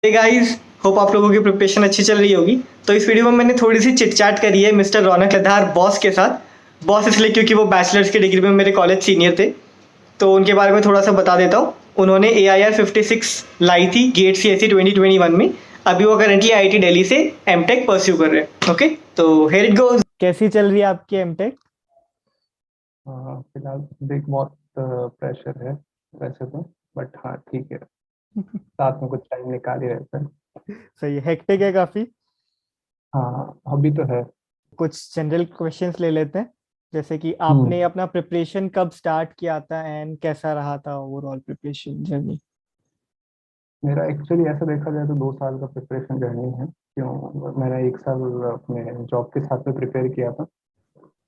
Hey guys, hope आप लोगों की प्रिपरेशन अच्छी चल रही होगी। तो इस वीडियो में मैंने थोड़ी सी चिट चैट करी है मिस्टर रौनक लद्दार बॉस के साथ। बॉस इसलिए क्योंकि वो बैचलर्स की डिग्री में मेरे कॉलेज सीनियर थे, तो उनके बारे में थोड़ा सा बता देता हूँ। उन्होंने AIR 56 लाई थी गेट CSE 2021 में। अभी वो करेंटली IIT दिल्ली से एमटेक परस्यू कर रहे हैं। ओके, तो हियर इट गोज। कैसी चल रही है आपकी एमटेक? हाँ, फिलहाल देख बहुत प्रेशर है वैसे तो। बट हाँ ठीक है, साथ में कुछ टाइम निकाल ही रहता है। सही है, हेक्टिक है काफी। हाँ, हॉबी तो है। कुछ जनरल क्वेश्चंस ले लेते हैं, जैसे कि आपने हम्म अपना प्रिपरेशन कब स्टार्ट किया था एंड कैसा रहा था ओवरऑल प्रिपरेशन जर्नी? मेरा एक्चुअली ऐसा देखा जाए तो 2 साल का प्रिपरेशन जर्नी है। क्यों, मैंने एक साल अपने जॉब के साथ में प्रिपेयर किया था।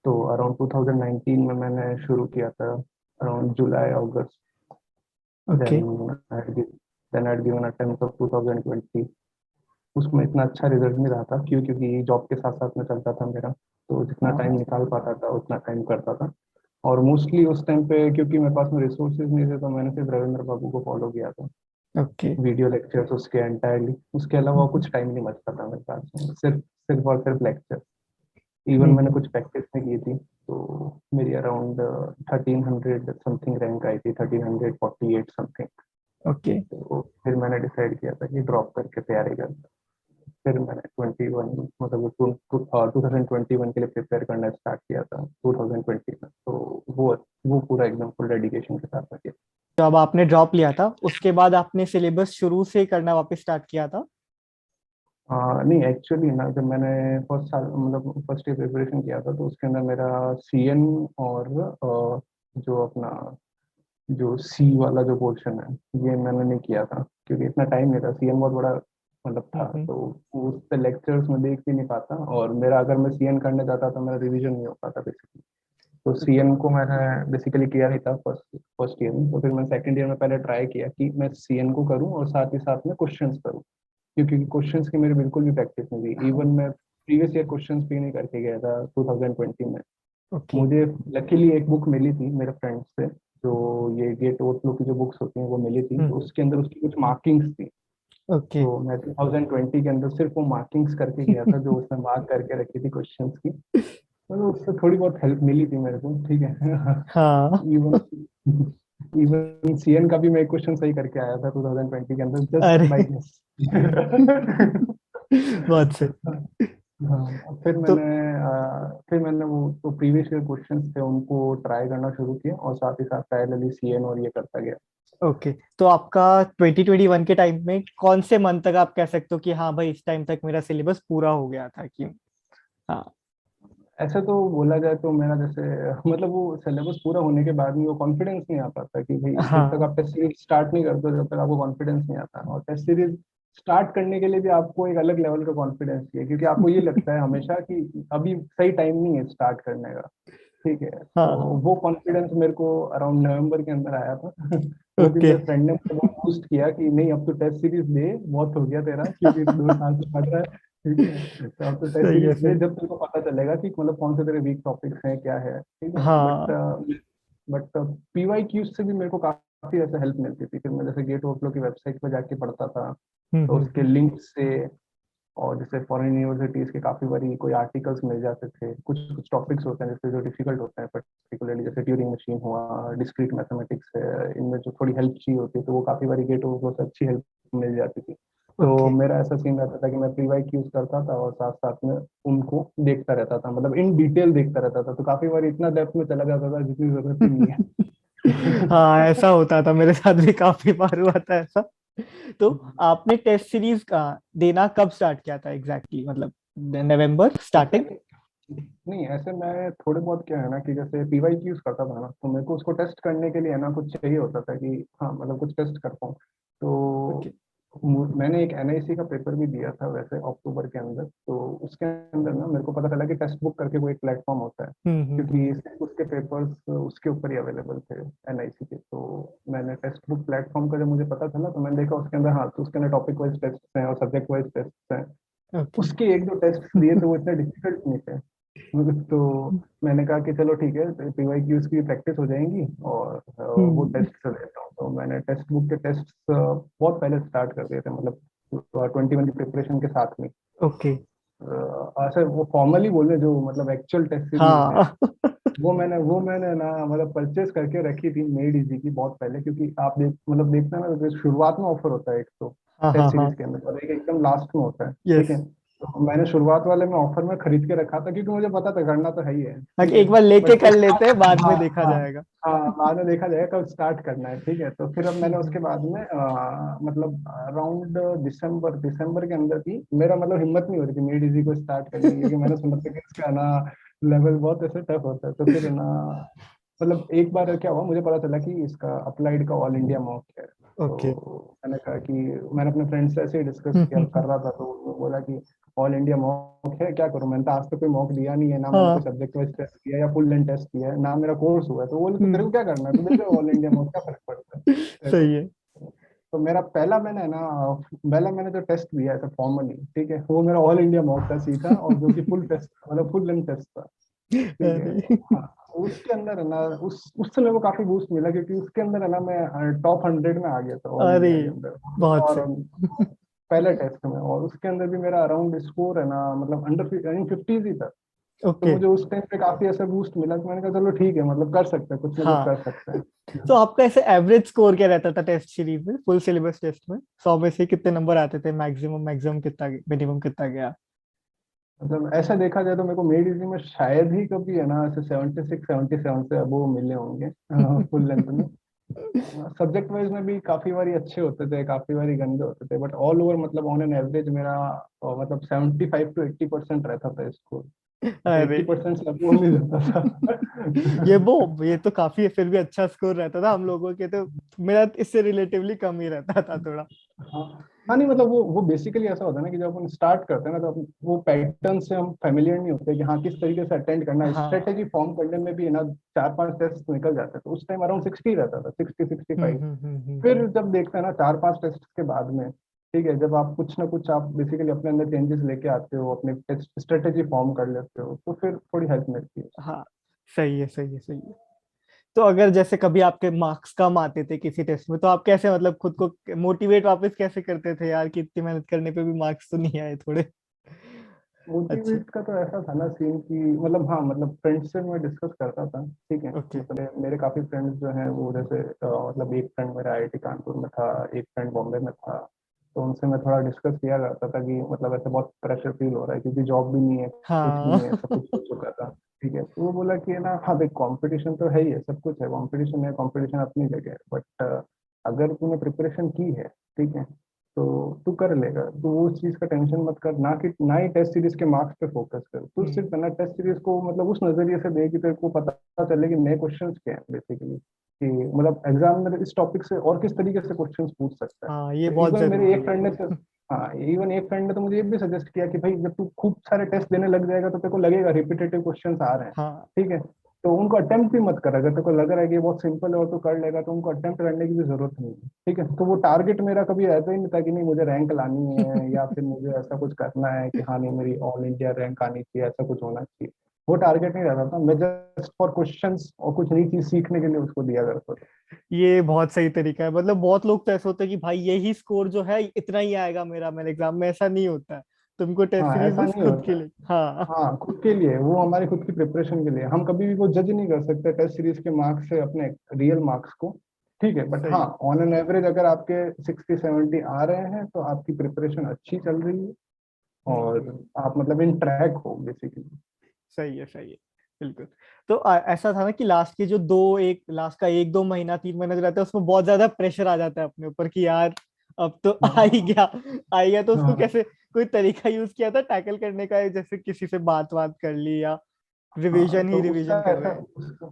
तो अराउंड 2019 में मैंने शुरू किया था, अराउंड जुलाई अगस्त। Okay. Then I given attempt of 2020। उसमें इतना अच्छा रिजल्ट नहीं रहा था, क्योंकि जॉब के साथ साथ में चलता था मेरा। तो जितना टाइम हाँ। निकाल पाता था उतना टाइम करता था। और मोस्टली उस टाइम पे क्योंकि मेरे पास में रिसोर्सेज नहीं थे, तो मैंने सिर्फ रविंद्र बाबू को फॉलो किया था। ओके। वीडियो लेक्चर्स उसके एंटायरली, उसके अलावा कुछ टाइम नहीं बचता था मेरे पास में, सिर्फ सिर्फ और सिर्फ लेक्चर। इवन मैंने कुछ प्रैक्टिस नहीं की थी। तो मेरी अराउंड 1300 समथिंग रैंक आई थी, 1348 समथिंग। ओके। तो फिर मैंने डिसाइड किया था कि ड्रॉप करके तैयारी करता। फिर मैंने 21 मतलब 2021 के लिए प्रिपेयर करना स्टार्ट किया था 2020 में। तो वो पूरा एकदम फुल डेडिकेशन के साथ किया। तो अब आपने ड्रॉप लिया था, उसके बाद आपने सिलेबस शुरू से करना वापस स्टार्ट किया था? नहीं, एक्चुअली ना, जब मैंने फर्स्ट साल मतलब फर्स्ट ईयर प्रिपरेशन किया था, तो उसके अंदर मेरा CN और जो अपना जो C वाला जो पोर्शन है, ये मैंने नहीं किया था क्योंकि इतना टाइम नहीं था। CN बहुत बड़ा मतलब था, हम्म। तो उस पे लेक्चर्स में देख भी नहीं पाता, और मेरा अगर मैं CN करने जाता तो मेरा रिवीजन नहीं हो पाता बेसिकली। तो CN को मैंने बेसिकली किया ही था फर्स्ट फर्स्ट ईयर में। तो फिर मैं सेकंड ईयर में पहले ट्राई किया कि मैं CN को करूं और साथ ही साथ में क्वेश्चंस करूं, क्योंकि क्वेश्चंस की मेरी बिल्कुल भी प्रैक्टिस नहीं थी। इवन मैं प्रीवियस ईयर क्वेश्चंस भी नहीं करके गया था 2020 में। ओके। मुझे लकीली एक बुक मिली थी मेरे फ्रेंड से, जो ये गेट ओवरफ्लो की जो बुक्स होती हैं वो मिली थी, तो हम्म। उसके अंदर उसकी कुछ मार्किंग्स थी। ओके। तो मैं 2020 के अंदर सिर्फ वो मार्किंग्स करके गया था, जो उसने मार्क करके रखी थी क्वेश्चंस की। तो उससे थोड़ी बहुत हेल्प मिली थी मेरे को, ठीक है। हाँ। इवन इवन CN का भी मैं एक क्वेश्चन सही करके आया था 2020 के अंदर, जस्ट बाई अरे गेस। बहुत सही। हाँ, तो फिर मैंने वो तो प्रीवियस ईयर क्वेश्चंस थे उनको ट्राई करना शुरू किया, और साथ ही साथ पैरेलली CN और ये करता गया। ओके, तो आपका 2021 के टाइम में कौन से मंथ तक आप कह सकते हो कि हाँ भाई इस टाइम तक मेरा सिलेबस पूरा हो गया था कि? हाँ। ऐसे तो बोला जाए तो मेरा जैसे मतलब वो सिलेबस पूरा होने के बाद भी वो कॉन्फिडेंस नहीं आ पाता कि भाई जब तक हाँ। आप टेस्ट सीरीज स्टार्ट नहीं करते जब तक आपको कॉन्फिडेंस नहीं आता। और टेस्ट सीरीज स्टार्ट करने के लिए भी आपको एक अलग लेवल का कॉन्फिडेंस चाहिए, क्योंकि आपको ये लगता है हमेशा कि अभी सही टाइम नहीं है स्टार्ट करने का। ठीक है, तो हाँ। हाँ। वो कॉन्फिडेंस मेरे को अराउंड नवंबर के अंदर आया था। वो भी ओके। मेरे फ्रेंड ने मुझे बहुत बूस्ट किया कि नहीं, अब तो टेस्ट सीरीज दे, बहुत हो गया तेरा, क्योंकि 2 साल से पढ़ रहा है। ठीक है, तो अब तो टेस्ट सही है, सीरीज दे, सही। जब तेरे को पता चलेगा कि मतलब कौन से तेरे वीक टॉपिक्स हैं, क्या है। ठीक है, हाँ। बट PYQs से भी मेरे को काफी ऐसे हेल्प मिलती थी। फिर मैं जैसे गेट ओवरफ्लो की वेबसाइट पर जाके पढ़ता था, तो उसके हम्म। लिंक से। और जैसे फॉरेन यूनिवर्सिटीज के काफी बारी कोई आर्टिकल्स मिल जाते थे, कुछ कुछ टॉपिक्स होते हैं जैसे जो डिफिकल्ट होते हैं, पर्टिकुलरली जैसे ट्यूरिंग मशीन हुआ, डिस्क्रीट मैथमेटिक्स है, इनमें जो थोड़ी हेल्प चाहिए होती है, तो वो काफी बारी गेट ओवर से अच्छी हेल्प मिल जाती थी। तो ओके। मेरा ऐसा सीन रहता था कि मैं PYQ यूज करता था और साथ साथ में उनको देखता रहता था, मतलब इन डिटेल देखता रहता था। तो काफी बार इतना डेप्थ में चला जाता था जितनी जरूरत ही नहीं है। हाँ, ऐसा होता था, मेरे साथ भी काफी बार हुआ था ऐसा। तो आपने टेस्ट सीरीज का देना कब स्टार्ट किया था एग्जैक्टली, मतलब नवंबर स्टार्टिंग? नहीं, ऐसे मैं थोड़े बहुत क्या है ना कि जैसे PYQ यूज करता था ना, तो मेरे को उसको टेस्ट करने के लिए है ना कुछ चाहिए होता था कि हाँ मतलब कुछ टेस्ट कर पाऊँ। तो ओके। मैंने एक NIC का पेपर भी दिया था वैसे अक्टूबर के अंदर। तो उसके अंदर ना मेरे को पता चला कि टेस्ट बुक करके कोई एक प्लेटफॉर्म होता है, क्योंकि उसके पेपर्स उसके ऊपर ही अवेलेबल थे NIC के। तो मैंने टेस्ट बुक प्लेटफॉर्म का जब मुझे पता चला, तो मैंने देखा उसके अंदर, हाँ, तो उसके अंदर टॉपिक वाइज टेस्ट हैं और सब्जेक्ट वाइज टेस्ट हैं। ओके। उसके एक दो टेस्ट दिए तो वो इतने डिफिकल्ट नहीं थे। तो मैंने कहा कि चलो ठीक है, PYQs की प्रैक्टिस हो जाएंगी, और वो हम्म। टेस्ट से देता हूँ। तो मैंने टेक्स्ट बुक के टेस्ट बहुत पहले स्टार्ट कर दिए थे, मतलब 21 की प्रिपरेशन के साथ में। ओके। ऐसे वो फॉर्मली बोले जो मतलब एक्चुअल टेस्ट सीरीज है, हाँ। वो मैंने ना मतलब परचेस करके रखी थी मेड इजी की बहुत पहले, क्योंकि आप मतलब देखते हैं ना, जो शुरुआत में ऑफर होता है एक तो हाँ हाँ टेस्ट हाँ। सीरीज के अंदर, और एक एकदम लास्ट में होता है, ठीक यस। है। तो मैंने शुरुआत वाले में ऑफर में खरीद के रखा था, क्योंकि मुझे पता था करना तो है ही है, ठीक है। एक बार लेके बट कर लेते हैं, बाद हाँ में देखा हाँ जाएगा। हाँ, बाद में देखा जाएगा कब स्टार्ट करना है, ठीक है। तो फिर अब मैंने उसके बाद में मतलब अराउंड दिसंबर दिसंबर के अंदर ही मेरा मतलब हिम्मत नहीं हो रही थी मेड इजी को स्टार्ट करने की, क्योंकि मैंने सुना था कि इसका ना लेवल बहुत ऐसे टफ होता है। तो फिर ना मतलब एक बार क्या हुआ, मुझे पता चला कि इसका अप्लाइड का ऑल इंडिया मॉक है। ओके। तो मैंने कहा कि मैंने अपने फ्रेंड से ऐसे ही डिस्कस किया कर रहा था, तो वो बोला कि ऑल इंडिया मॉक है, क्या करूं। मैंने तो आज तक कोई मॉक दिया नहीं है, ना मैंने कोई हाँ। सब्जेक्ट वाइज टेस्ट किया या फुल लेंथ टेस्ट किया है, ना मेरा कोर्स हुआ है। तो वो बोले तो तेरे हम्म। को क्या करना है, तू दे दे ऑल इंडिया मॉक, क्या फर्क पड़ता है तेरे को। सही है। तो मेरा पहला मैंने जो टेस्ट दिया था फॉर्मली, ठीक है, वो मेरा ऑल इंडिया मॉक था सीधा, और जो कि फुल टेस्ट मतलब फुल लेंथ टेस्ट था, ठीक है। अरे। हाँ, उसके अंदर है ना उससे मेरे को काफी बूस्ट मिला, क्योंकि उसके अंदर है ना मैं टॉप 100 में आ गया था ऑल अरे इंडिया के अंदर। बहुत और सही। पहले टेस्ट में, और उसके अंदर भी मेरा अराउंड स्कोर है ना मतलब अंडर 50 ही था। तो ओके। मुझे उस टाइम पे काफी ऐसा बूस्ट मिला कि मैंने कहा चलो ठीक है, मतलब कर सकते हैं, कुछ ना कुछ हाँ, कर सकते हैं। तो आपका ऐसे एवरेज स्कोर क्या रहता था टेस्ट सीरीज में, फुल सिलेबस टेस्ट में? 100 में से कितने नंबर आते थे? मैक्सिमम मैक्सिमम कितना, मिनिमम कितना गया? मतलब ऐसा देखा जाए तो मेरे को मेड इजी में शायद ही कभी है ना ऐसे 76 77 से अब वो मिले होंगे फुल लेंथ में। सब्जेक्ट वाइज में भी काफी बारी अच्छे होते थे, काफी बारी गंदे होते थे, बट ऑल ओवर मतलब ऑन एन एवरेज मेरा मतलब 75 to 80% रहता था स्कोर। तो अरे 80% से अब वो नहीं जाता था ये तो काफी फिर भी अच्छा स्कोर रहता था। हम लोगों के तो, मेरा इससे रिलेटिवली कम ही रहता था थोड़ा। हाँ हाँ, नहीं मतलब वो बेसिकली ऐसा होता है ना कि जब अपन स्टार्ट करते हैं ना, तो वो पैटर्न से हम फेमिलियर नहीं होते कि हाँ किस तरीके से अटेंड करना है, हाँ। स्ट्रेटेजी फॉर्म करने में भी है ना 4 5 टेस्ट निकल जाते हैं। तो उस टाइम अराउंड 60 रहता था, 60 65। फिर जब देखते हैं ना 4 5 टेस्ट के बाद में, ठीक है, जब आप कुछ ना कुछ आप बेसिकली अपने अंदर चेंजेस लेके आते हो, अपने टेस्ट स्ट्रेटेजी फॉर्म कर लेते हो, तो फिर थोड़ी हेल्प मिलती है। हाँ, सही है सही है सही है। तो अगर जैसे कभी आपके मार्क्स कम आते थे किसी टेस्ट में, तो आप कैसे मतलब खुद को मोटिवेट वापस कैसे करते थे यार, कि इतनी मेहनत करने पे भी मार्क्स तो नहीं आए थोड़े? अच्छे। मोटिवेट का तो ऐसा था ना सीन कि मतलब हाँ मतलब फ्रेंड्स से मैं डिस्कस करता था, ठीक है। ओके। मतलब मेरे काफी फ्रेंड्स जो हैं वो जैसे मतलब एक फ्रेंड मेरा आईआईटी कानपुर में था, एक फ्रेंड बॉम्बे में था। तो उनसे मैं थोड़ा डिस्कस किया करता था कि मतलब ऐसे बहुत प्रेशर फील हो रहा है, क्योंकि जॉब भी नहीं है, कुछ भी हाँ। नहीं है, सब कुछ हो चुका था, ठीक है। तो वो बोला कि ना हाँ देख कंपटीशन तो है ही है, सब कुछ है, कंपटीशन है, कंपटीशन अपनी जगह है, बट अगर तूने प्रिपरेशन की है, ठीक है, तो तू कर लेगा। तो वो उस चीज का टेंशन मत कर, ना ही टेस्ट सीरीज के मार्क्स पे फोकस कर। तू हम्म। सिर्फ है ना टेस्ट सीरीज को मतलब उस नजरिए से दे कि तेरे को पता चले कि नए क्वेश्चंस क्या है बेसिकली, कि मतलब एग्जामिनर इस टॉपिक से और किस तरीके से क्वेश्चंस पूछ सकता है। हाँ, ये तो बहुत इवन मेरे जरूरी एक है। फ्रेंड ने तो हाँ, इवन एक फ्रेंड ने तो मुझे ये भी सजेस्ट किया कि भाई जब तू खूब सारे टेस्ट देने लग जाएगा तो तेरे को लगेगा रिपीटेटिव क्वेश्चंस आ रहे हैं, हाँ ठीक है। तो उनको अटेम्प्ट भी मत कर, अगर तेरे को लग रहा है कि ये बहुत सिंपल है और तू कर लेगा, तो उनको अटेम्प्ट करने की भी जरूरत नहीं है, ठीक है। तो वो टारगेट मेरा कभी ऐसा ही नहीं था कि नहीं मुझे रैंक लानी है, या फिर मुझे ऐसा कुछ करना है कि हाँ नहीं मेरी ऑल इंडिया रैंक आनी चाहिए, ऐसा कुछ होना चाहिए। वो टारगेट नहीं रहता था, मैं जस्ट फॉर क्वेश्चंस और कुछ नई चीज सीखने के लिए उसको दिया करता था। ये बहुत सही तरीका है। मतलब बहुत लोग तो ऐसे होते हैं कि भाई यही स्कोर जो है इतना ही आएगा मेरा, मेरे एग्जाम में। ऐसा नहीं होता है। तुमको टेस्ट हाँ सीरीज ऐसा बस नहीं खुद होता के है। लिए। हाँ। हाँ खुद के लिए, वो हमारी खुद की प्रिपरेशन के लिए, हम कभी भी वो जज नहीं कर सकते टेस्ट सीरीज के मार्क्स से अपने रियल मार्क्स को, ठीक है। बट हाँ सही ऑन एन एवरेज अगर आपके 60 70 आ रहे हैं तो आपकी प्रिपरेशन अच्छी चल रही है, है। और आप मतलब इन ट्रैक हो बेसिकली। सही है सही है। बिल्कुल। तो ऐसा था ना कि लास्ट का 1 2 महीना 3 महीना जो रहता है, उसमें बहुत ज्यादा प्रेशर आ जाता है अपने ऊपर कि यार अब तो हाँ आ ही गया। तो उसको हाँ कैसे, कोई तरीका यूज किया था टैकल करने का, जैसे किसी से बात कर ली, या हाँ, रिवीजन ही तो उसका रिवीजन कर ऐसा रहे हैं?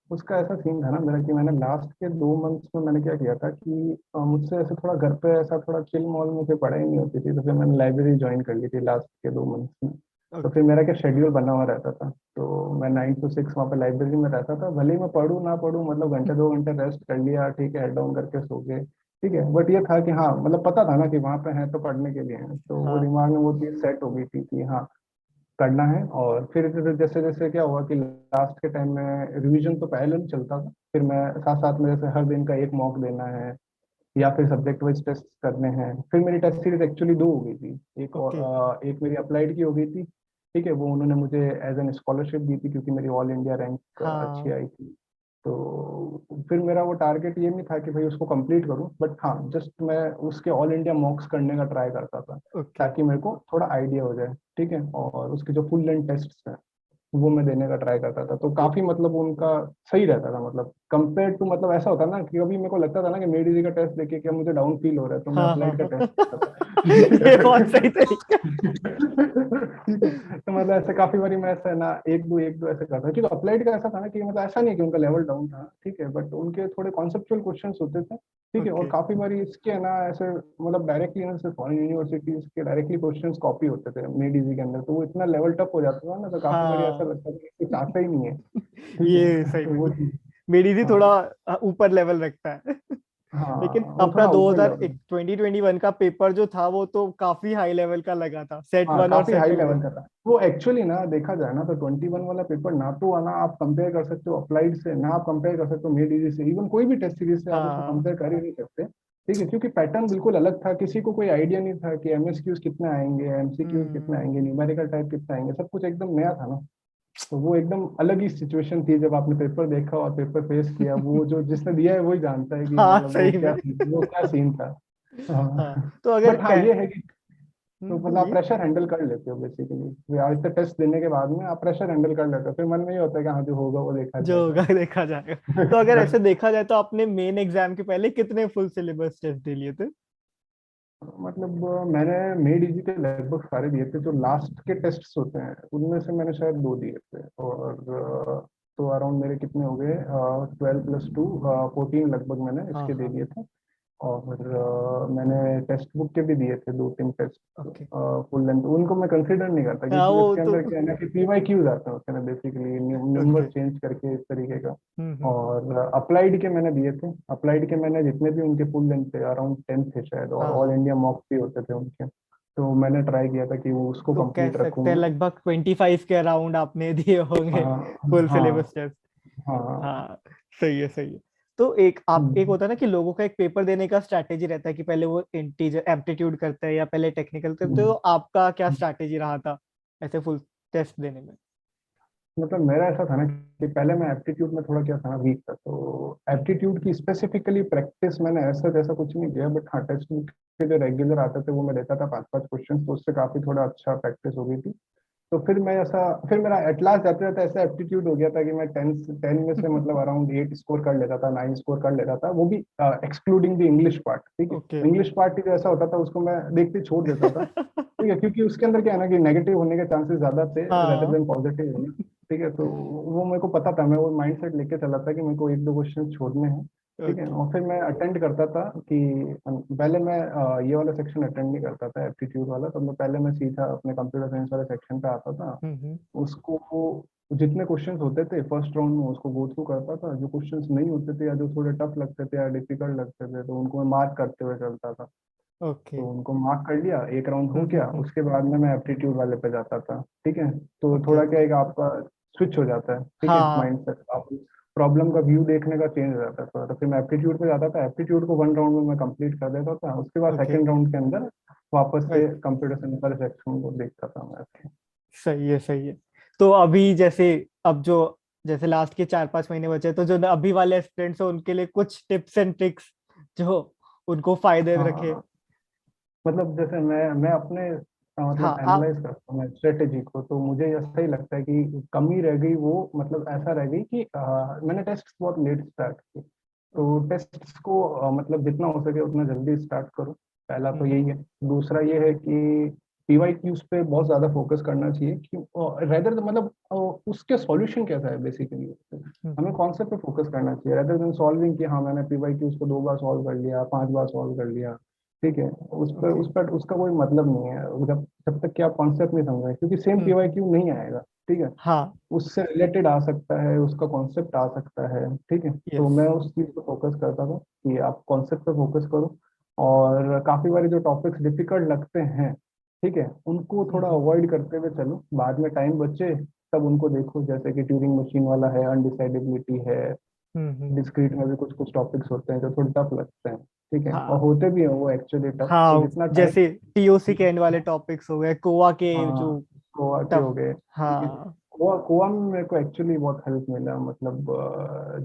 उसका ऐसा सीन था ना मेरा कि मैंने लास्ट के 2 मंथ्स में मैंने क्या किया था कि मुझसे ऐसे थोड़ा घर पे ऐसा थोड़ा चिल मॉल में कोई पढ़ाई नहीं होती थी, तो फिर मैंने लाइब्रेरी ज्वाइन कर ली थी लास्ट के 2 मंथ्स में। तो फिर ओके। मेरा क्या शेड्यूल बना हुआ रहता था, तो मैं 9 to 6 वहाँ पे लाइब्रेरी में रहता था, भले ही मैं पढ़ूँ ना पढ़ूँ, मतलब घंटे 2 घंटे रेस्ट कर लिया, ठीक है, हेड डाउन करके सो गए, ठीक है। बट ये था कि हाँ मतलब पता था ना कि वहाँ पे है तो पढ़ने के लिए है, तो वो हाँ। दिमाग में वो चीज़ सेट हो गई थी कि हाँ करना है। और फिर जैसे जैसे क्या हुआ कि लास्ट के टाइम में रिवीजन तो पहले नहीं चलता था, फिर मैं साथ साथ में जैसे हर दिन का एक मॉक देना है, या फिर सब्जेक्ट वाइज टेस्ट करने हैं। फिर मेरी टेस्ट सीरीज एक्चुअली दो हो गई थी, एक ओके। और एक मेरी अप्लाइड की हो गई थी। ठीक है, वो उन्होंने मुझे एज एन स्कॉलरशिप दी थी क्योंकि मेरी ऑल इंडिया रैंक अच्छी हाँ। आई थी। तो फिर मेरा वो टारगेट ये नहीं था कि भाई उसको कंप्लीट करूं, बट हाँ जस्ट मैं उसके ऑल इंडिया मॉक्स करने का ट्राई करता था, ओके। ताकि मेरे को थोड़ा आइडिया हो जाए। ठीक है, और उसके जो फुल लेंथ टेस्ट हैं वो मैं देने का ट्राई करता था, तो काफी मतलब उनका सही रहता था। मतलब कंपेयर टू, मतलब ऐसा होता ना कि कभी मेरे को लगता था ना कि मेड इजी का टेस्ट देखे क्या मुझे डाउन फील हो रहा है, तो मैं हाँ हाँ अप्लाइड का हाँ। टेस्ट देता था। ये बहुत सही तरीका। ठीक है, तो मतलब ऐसे काफी बारी मैं ऐसा ना एक दो ऐसे करता था। क्योंकि अप्लाइड का ऐसा था ना कि मतलब ऐसा नहीं कि उनका लेवल डाउन था, ठीक है, बट उनके थोड़े कॉन्सेप्चुअल क्वेश्चंस होते थे। ठीक है, और ओके। काफी बारी इसके है ना ऐसे मतलब डायरेक्टली ना से फॉरेन यूनिवर्सिटीज के डायरेक्टली क्वेश्चंस कॉपी होते थे मेड इजी के अंदर, तो वो इतना लेवल टफ हो जाता था ना, तो काफी बारी ऐसा हाँ। लगता था कि कुछ आता ही नहीं है। ठीक ये है, सही तो में वो चीज। मेरी भी थोड़ा हाँ ऊपर लेवल रखता है। लेकिन हाँ, वो अपना थोड़ा ऊपर 2001 लेवल। 2021 का पेपर जो था वो तो काफी हाई लेवल का लगा था, सेट हाँ वन और काफी सेट हाई टू में। लेवल का था वो एक्चुअली ना, देखा जाए ना तो 21 वाला पेपर ना तो आना आप कंपेयर कर सकते हो अप्लाइड से, ना आप कंपेयर कर सकते हो मेड इजी से, इवन कोई भी टेस्ट सीरीज से आप उसको हाँ। कंपेयर कर ही नहीं सकते। ठीक है, क्योंकि पैटर्न बिल्कुल अलग था, किसी को कोई आइडिया नहीं था कि एमएसक्यूज कितने आएंगे, एमसीक्यूज कितने हम्म। आएंगे, न्यूमेरिकल टाइप कितने आएंगे, सब कुछ एकदम नया था ना। तो वो एकदम अलग ही सिचुएशन थी जब आपने पेपर देखा और पेपर फेस किया, वो जो जिसने दिया है वही जानता है कि हाँ मतलब सही में। वो क्या सीन था। हाँ हाँ, तो अगर बट हाँ कह। ये है कि तो मतलब आप बोलिए। प्रेशर हैंडल कर लेते हो बेसिकली, आज तक टेस्ट देने के बाद में आप प्रेशर हैंडल कर लेते हो, फिर मन में ये होता है कि हाँ जो होगा वो देखा जो जाएगा। होगा देखा जाएगा। तो अगर ऐसे देखा जाए तो आपने मेन एग्जाम के पहले कितने फुल सिलेबस टेस्ट दे लिए थे? मतलब मैंने मेड इजी के लगभग सारे दिए थे, जो लास्ट के टेस्ट्स होते हैं उनमें से मैंने शायद दो दिए थे, और तो अराउंड मेरे कितने हो गए, 12+2 14 लगभग मैंने हाँ इसके दे हाँ। दिए थे। और मैंने टेक्स्ट बुक के भी दिए थे दो तीन टेस्ट ओके। फुल लेंथ, उनको मैं कंसिडर नहीं करता हाँ क्योंकि वो उसके तो। अंदर क्या है ना कि पीवाई क्यूज आते हैं उसके अंदर बेसिकली नंबर ओके। चेंज करके इस तरीके का। हम्म। और अप्लाइड के मैंने दिए थे, अप्लाइड के मैंने जितने भी उनके फुल लेंथ थे अराउंड 10 थे शायद, और हाँ ऑल हाँ। इंडिया मॉक भी होते थे उनके। तो मैंने ट्राई किया था कि वो उसको तो कह कंप्लीट रखूं सकते हैं मैं। लगभग 25 के अराउंड आपने दिए होंगे हाँ फुल हाँ सिलेबस टेस्ट। हाँ। हाँ सही है सही है। तो एक हम्म, होता है ना कि लोगों का एक पेपर देने का स्ट्रैटेजी रहता है कि पहले वो इंटीजर एप्टीट्यूड करते हैं या पहले टेक्निकल करते हैं, तो हम्म। आपका क्या स्ट्रैटेजी रहा था ऐसे फुल टेस्ट देने में? मतलब मेरा ऐसा था ना कि पहले मैं एप्टीट्यूड में थोड़ा क्या था ना वीक था, तो हम्म। एप्टीट्यूड की स्पेसिफिकली प्रैक्टिस मैंने ऐसा जैसा कुछ नहीं किया, बट हाँ टेक्स्ट बुक के जो रेगुलर आते थे वो मैं देता था 5-5 क्वेश्चन, तो उससे काफी थोड़ा अच्छा प्रैक्टिस हो गई थी। तो फिर मैं ऐसा, फिर मेरा एट लास्ट जाते जाते ऐसा एप्टीट्यूड हो गया था कि मैं 10 में से मतलब अराउंड 8 स्कोर कर लेता था, 9 स्कोर कर लेता था, वो भी एक्सक्लूडिंग द इंग्लिश पार्ट। ठीक है, ओके। इंग्लिश पार्ट जो ऐसा होता था उसको मैं देखते ही छोड़ देता था। ठीक है, क्योंकि उसके अंदर क्या है ना कि नेगेटिव होने के चांसेस ज्यादा थे रेदर हाँ। देन पॉजिटिव होने। ठीक है, तो वो मेरे को पता था, मैं वो माइंड सेट लेके चला था कि मेरे को एक दो क्वेश्चन छोड़ने हैं। ठीक है, ओके। और फिर मैं अटेंड करता था कि पहले मैं ये वाला सेक्शन अटेंड नहीं करता था एप्टीट्यूड वाला, तो मैं पहले मैं सीधा अपने कंप्यूटर साइंस वाले सेक्शन पे आता था। हम्म। उसको जितने क्वेश्चंस होते थे फर्स्ट राउंड में उसको गो थ्रू करता था, जो क्वेश्चंस नहीं होते थे या जो थोड़े टफ लगते थे या डिफिकल्ट लगते थे तो उनको मैं मार्क करते हुए चलता था। ओके। तो उनको मार्क कर लिया, एक राउंड हो गया, हम्म। उसके बाद में मैं एप्टीट्यूड वाले पे जाता था। ठीक है, तो ओके थोड़ा क्या ओके। है कि आपका स्विच हो जाता है। ठीक है, हाँ। माइंड सेट आप प्रॉब्लम का व्यू देखने का चेंज हो जाता है थोड़ा, तो फिर मैं एप्टीट्यूड पे जाता था, एप्टीट्यूड को वन राउंड में मैं कंप्लीट कर देता था, उसके बाद ओके। सेकंड राउंड के अंदर वापस से कंप्यूटर साइंस वाले सेक्शन को देखता था मैं। सही है सही है। तो अभी जैसे अब जो जैसे लास्ट के 4-5 महीने बचे, तो जो अभी वाले स्टूडेंट्स हैं उनके लिए कुछ टिप्स एंड ट्रिक्स जो उनको फायदे रखे। हाँ मतलब जैसे मैं अपने मतलब हाँ आप। एनालाइज करता हूँ मैं स्ट्रेटेजी को, तो मुझे ऐसा ही लगता है कि कमी रह गई वो, मतलब ऐसा रह गई कि मैंने टेस्ट बहुत लेट स्टार्ट किए। तो ओके। टेस्ट को मतलब जितना हो सके उतना जल्दी स्टार्ट करो, पहला तो हम्म यही है। दूसरा ये है कि पीवाई क्यूज पे बहुत ज्यादा फोकस करना चाहिए कि रेदर मतलब उसके सॉल्यूशन कैसा है बेसिकली, हमें हम्म। कॉन्सेप्ट पे फोकस करना चाहिए रेदर देन सॉल्विंग कि हाँ मैंने पीवाई क्यूज को 2 बार सॉल्व कर लिया, 5 बार सॉल्व कर लिया। ठीक है, ओके। उस पर उसका कोई मतलब नहीं है जब जब तक कि आप कॉन्सेप्ट नहीं समझ रहे, क्योंकि सेम पीवाई हम्म। क्यू नहीं आएगा। ठीक है, हाँ। उससे रिलेटेड आ सकता है, उसका कॉन्सेप्ट आ सकता है। ठीक है, तो यस। मैं उस चीज पे फोकस करता था कि आप कॉन्सेप्ट पे फोकस करो, और काफी बारी जो टॉपिक्स डिफिकल्ट लगते हैं, ठीक है, उनको थोड़ा हम्म। अवॉइड करते हुए चलो, बाद में टाइम बचे तब उनको देखो, जैसे कि ट्यूरिंग मशीन वाला है, अनडिसाइडेबिलिटी है, हम्म। डिस्क्रीट में भी कुछ कुछ टॉपिक्स होते हैं जो थोड़े टफ लगते हैं। ठीक है, हाँ और होते भी हैं वो एक्चुअली टफ, तो हाँ, जितना टाइम। जैसे टीओसी के एंड वाले टॉपिक्स हो गए, कोवा के जो हाँ, गोवा के टफ। हो गए, ठीक है। हाँ गोवा गोवा में मेरे को एक्चुअली बहुत हेल्प मिला, मतलब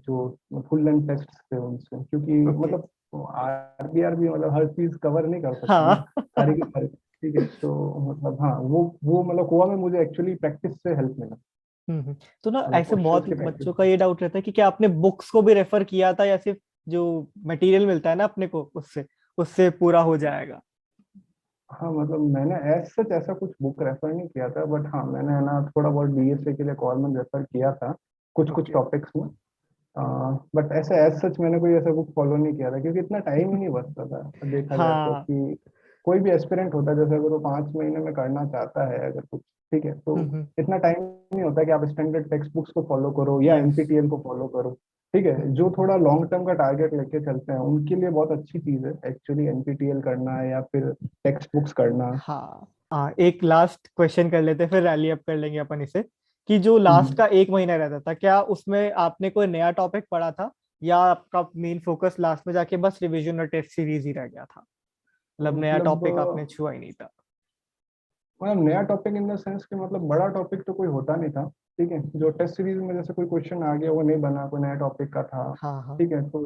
जो फुल लेंथ टेस्ट थे उनसे, क्योंकि ओके। मतलब आरबीआर भी मतलब हर चीज कवर नहीं कर सकता ना, हाँ सारी की सारी, ठीक है। तो मतलब हाँ, वो मतलब गोवा में मुझे एक्चुअली प्रैक्टिस से हेल्प मिला, तो ना मतलब ऐसे क्वेश्चंस बहुत की प्रैक्टिस। बच्चों का ये डाउट रहता है कि क्या आपने बुक्स को भी रेफर किया था, या सिर्फ जो मटेरियल मिलता है ना अपने को उससे उससे पूरा हो जाएगा? हाँ मतलब मैंने एज सच ऐसा कुछ बुक रेफर नहीं किया था, बट हाँ मैंने है ना थोड़ा बहुत डीएसए के लिए कॉलमन रेफर किया था, कुछ कुछ ओके। टॉपिक्स में। बट ऐसे एज सच मैंने कोई ऐसा बुक फॉलो नहीं किया था, क्योंकि इतना टाइम ही नहीं बचता था देखा जाए तो, हाँ। कि कोई भी एस्पिरेंट होता है जैसे अगर वो 5 महीने में करना चाहता है अगर कुछ, ठीक है, तो इतना टाइम नहीं होता कि आप स्टैंडर्ड टेक्स्ट बुक्स को फॉलो करो या यस। एनपीटीएल को फॉलो करो, ठीक है। जो थोड़ा लॉन्ग टर्म का टारगेट लेके चलते हैं उनके लिए बहुत अच्छी चीज है एक्चुअली एनपीटीएल करना या फिर टेक्स्ट बुक्स करना। हाँ हाँ, एक लास्ट क्वेश्चन कर लेते हैं, फिर रैली अप कर लेंगे अपन इसे। कि जो लास्ट हम्म। का एक महीना रहता था, क्या उसमें आपने कोई नया टॉपिक पढ़ा था, या आपका मेन फोकस लास्ट में जाके बस रिवीजन और टेस्ट सीरीज ही रह गया था? मतलब नया मतलब टॉपिक आपने छुआ ही नहीं था? मतलब नया टॉपिक इन द सेंस कि मतलब बड़ा टॉपिक तो कोई होता नहीं था, ठीक है। जो टेस्ट सीरीज में जैसे कोई क्वेश्चन आ गया वो नहीं बना, कोई नया टॉपिक का था, हाँ हाँ। ठीक है, तो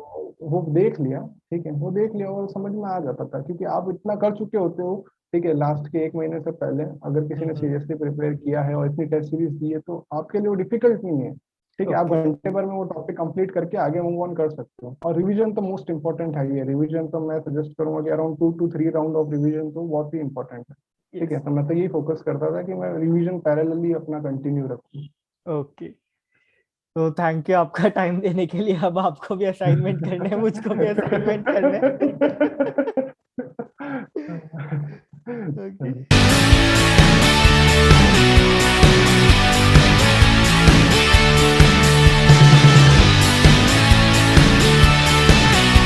वो देख लिया, ठीक है, वो देख लिया और समझ में आ जाता था, क्योंकि आप इतना कर चुके होते हो, ठीक है। लास्ट के 1 महीने से पहले अगर किसी ने हम्म। सीरियसली प्रिपेयर किया है और इतनी टेस्ट सीरीज दी है तो आपके लिए वो डिफिकल्ट नहीं है, ठीक है। आप ओके। घंटे भर में वो टॉपिक कंप्लीट करके आगे मूव ऑन कर सकते हो। और रिवीजन तो मोस्ट इंपॉर्टेंट है, ये रिवीजन तो मैं सजेस्ट करूंगा कि around 2 to 3 round of revision तो बहुत ही इंपॉर्टेंट है, ठीक यस। है। तो मैं तो यही फोकस करता था कि मैं रिवीजन पैरेलली अपना कंटिन्यू रखूं। ओके। तो थैंक यू आपका टाइम देने के लिए। अब आपको भी असाइनमेंट करने हैं, मुझको भी असाइनमेंट करने हैं। ओके।